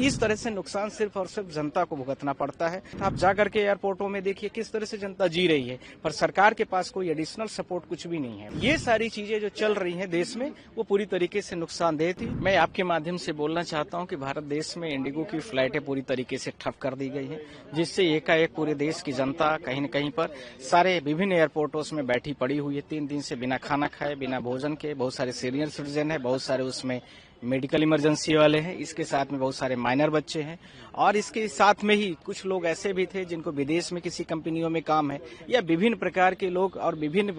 इस तरह से नुकसान सिर्फ और सिर्फ जनता को भुगतना पड़ता है। आप जाकर के एयरपोर्टों में देखिए किस तरह से जनता जी रही है, पर सरकार के पास कोई एडिशनल सपोर्ट कुछ भी नहीं है। ये सारी चीजें जो चल रही हैं देश में वो पूरी तरीके से नुकसानदेह थी। मैं आपके माध्यम से बोलना चाहता हूं कि भारत देश में इंडिगो की फ्लाइटें पूरी तरीके से ठप कर दी गई हैं, जिससे एकाएक पूरे देश की जनता कहीं न कहीं पर सारे विभिन्न एयरपोर्टों में बैठी पड़ी हुई है 3 दिन से बिना खाना खाए, बिना भोजन के। बहुत सारे सीनियर सिटीजन है, बहुत सारे उसमें मेडिकल इमरजेंसी वाले हैं, इसके साथ में बहुत सारे माइनर बच्चे हैं और इसके साथ में ही कुछ लोग ऐसे भी थे जिनको विदेश में किसी कंपनियों में काम है, या विभिन्न प्रकार के लोग और विभिन्न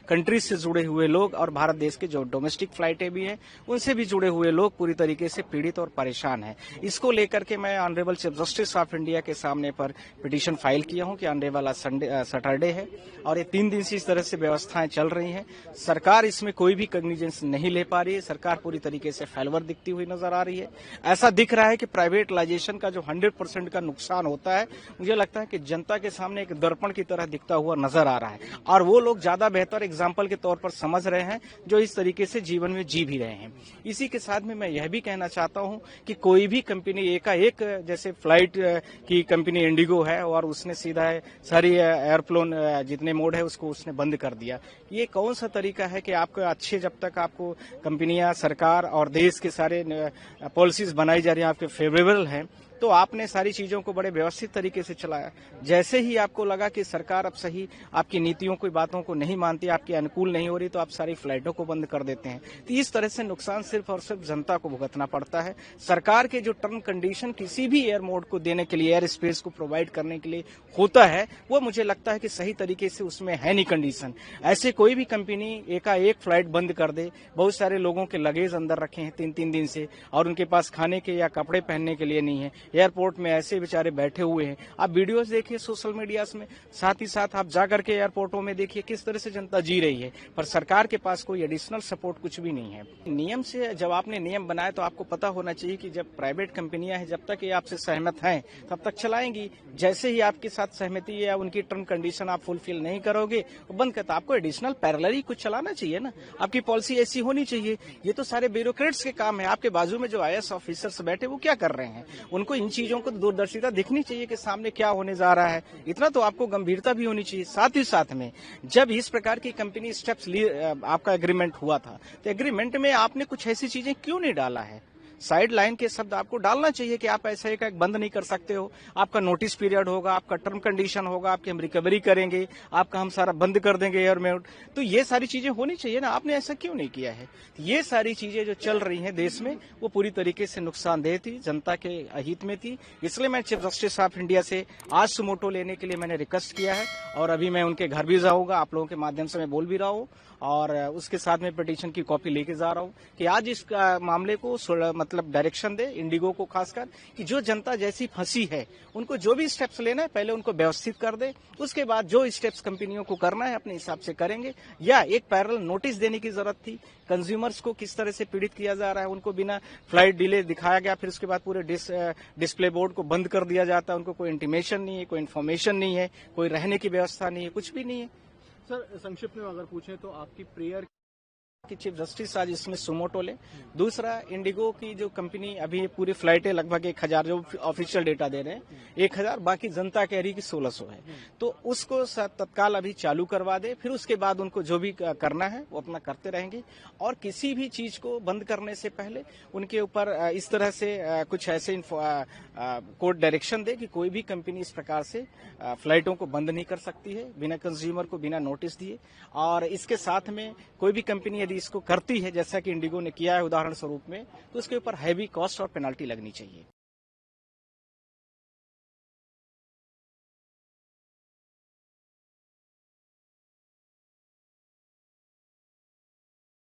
कंट्रीज से जुड़े हुए लोग और भारत देश के जो डोमेस्टिक फ्लाइटें भी हैं उनसे भी जुड़े हुए लोग पूरी तरीके से पीड़ित और परेशान हैं। इसको लेकर के मैं honourable chief justice of India के सामने पर पिटीशन फाइल किया हूं कि आने वाला सैटरडे है और ये 3 दिन से इस तरह से व्यवस्थाएं चल रही हैं। सरकार इसमें कोई भी कॉग्निजेंस नहीं ले पा रही है। सरकार पूरी तरीके से फेल्वर दिखती हुई नजर आ रही है। ऐसा दिख रहा है कि प्राइवेटाइजेशन का जो 100% का नुकसान होता है, मुझे लगता है कि जनता के सामने एक दर्पण की तरह दिखता हुआ नजर आ रहा है और वो लोग ज्यादा बेहतर एग्जाम्पल के तौर पर समझ रहे हैं जो इस तरीके से जीवन में जी भी रहे हैं। इसी के साथ में मैं यह भी कहना चाहता हूं कि कोई भी कंपनी एकाएक, जैसे फ्लाइट की कंपनी इंडिगो है और उसने सीधा सारी एयरप्लेन जितने मोड है उसको उसने बंद कर दिया। ये कौन सा तरीका है कि आपको अच्छे, जब तक आपको कंपनियां, सरकार और देश के सारे पॉलिसीज बनाई जा रही हैं आपके फेवरेबल हैं, तो आपने सारी चीजों को बड़े व्यवस्थित तरीके से चलाया। जैसे ही आपको लगा कि सरकार अब सही आपकी नीतियों की बातों को नहीं मानती, आपके अनुकूल नहीं हो रही, तो आप सारी फ्लाइटों को बंद कर देते हैं। तो इस तरह से नुकसान सिर्फ और सिर्फ जनता को भुगतना पड़ता है। सरकार के जो टर्म कंडीशन किसी भी एयर मोड को देने के लिए, एयर स्पेस को प्रोवाइड करने के लिए होता है, वो मुझे लगता है कि सही तरीके से उसमें है नहीं कंडीशन। ऐसे कोई भी कंपनी एकाएक फ्लाइट बंद कर दे, बहुत सारे लोगों के लगेज अंदर रखे हैं 3-3 दिन से और उनके पास खाने के या कपड़े पहनने के लिए नहीं है, एयरपोर्ट में ऐसे बेचारे बैठे हुए हैं। आप वीडियोस देखिए सोशल मीडिया में, साथ ही साथ आप जाकर के एयरपोर्टों में देखिए किस तरह से जनता जी रही है, पर सरकार के पास कोई एडिशनल सपोर्ट कुछ भी नहीं है। नियम से, जब आपने नियम बनाया तो आपको पता होना चाहिए कि जब प्राइवेट कंपनियां हैं, जब तक ये आपसे सहमत हैं तब तक चलाएंगी। जैसे ही आपके साथ सहमति या उनकी टर्म कंडीशन आप फुलफिल नहीं करोगे, बंद करता, आपको एडिशनल पैरेलल कुछ चलाना चाहिए ना। आपकी पॉलिसी ऐसी होनी चाहिए। ये तो सारे ब्यूरोक्रेट्स के काम है। आपके बाजू में जो IAS ऑफिसर्स बैठे वो क्या कर रहे हैं? उनको इन चीजों को दूरदर्शिता दिखनी चाहिए कि सामने क्या होने जा रहा है। इतना तो आपको गंभीरता भी होनी चाहिए। साथ ही साथ में जब इस प्रकार की कंपनी स्टेप्स आपका एग्रीमेंट हुआ था, तो एग्रीमेंट में आपने कुछ ऐसी चीजें क्यों नहीं डाला है? साइड लाइन के शब्द आपको डालना चाहिए कि आप ऐसा एक बंद नहीं कर सकते हो। आपका नोटिस पीरियड होगा, आपका टर्म कंडीशन होगा, आपकी हम रिकवरी करेंगे, आपका हम सारा बंद कर देंगे एयरमेट। तो ये सारी चीजें होनी चाहिए ना। आपने ऐसा क्यों नहीं किया है? ये सारी चीजें जो चल रही हैं देश में वो पूरी तरीके से नुकसानदेह थी, जनता के अहित में थी। इसलिए मैं चीफ जस्टिस ऑफ इंडिया से आज सुमोटो लेने के लिए मैंने रिक्वेस्ट किया है और अभी मैं उनके घर भी जाऊंगा। आप लोगों के माध्यम से मैं बोल भी रहा हूँ और उसके साथ में पिटीशन की कॉपी लेके जा रहा हूँ कि आज इस मामले को मतलब डायरेक्शन दे इंडिगो को, खासकर कि जो जनता जैसी फंसी है उनको जो भी स्टेप्स लेना है पहले उनको व्यवस्थित कर दे, उसके बाद जो स्टेप्स कंपनियों को करना है अपने हिसाब से करेंगे। या एक पैरेलल नोटिस देने की जरूरत थी। कंज्यूमर्स को किस तरह से पीड़ित किया जा रहा है, उनको बिना फ्लाइट डिले दिखाया गया, फिर उसके बाद पूरे डिस्प्ले बोर्ड को बंद कर दिया जाता है। उनको कोई इंटीमेशन नहीं है, कोई इन्फॉर्मेशन नहीं है, कोई रहने की व्यवस्था नहीं है, कुछ भी नहीं है। सर, संक्षिप्त में अगर पूछें तो आपकी प्रेयर कि चीफ जस्टिस आज इसमें सुमोटो ले। दूसरा, इंडिगो की जो कंपनी अभी पूरी फ्लाइटें लगभग 1000 जो ऑफिशियल डेटा दे रहे हैं 1000, बाकी जनता कह रही कि 1600 है, तो उसको तत्काल अभी चालू करवा दे। फिर उसके बाद उनको जो भी करना है वो अपना करते रहेंगे और किसी भी चीज को बंद करने से पहले उनके ऊपर इस तरह से कुछ ऐसे कोर्ट डायरेक्शन दे कि कोई भी कंपनी इस प्रकार से फ्लाइटों को बंद नहीं कर सकती है बिना कंज्यूमर को बिना नोटिस दिए। और इसके साथ में कोई भी कंपनी यदि इसको करती है जैसा कि इंडिगो ने किया है उदाहरण स्वरूप में, तो उसके ऊपर हैवी कॉस्ट और पेनल्टी लगनी चाहिए।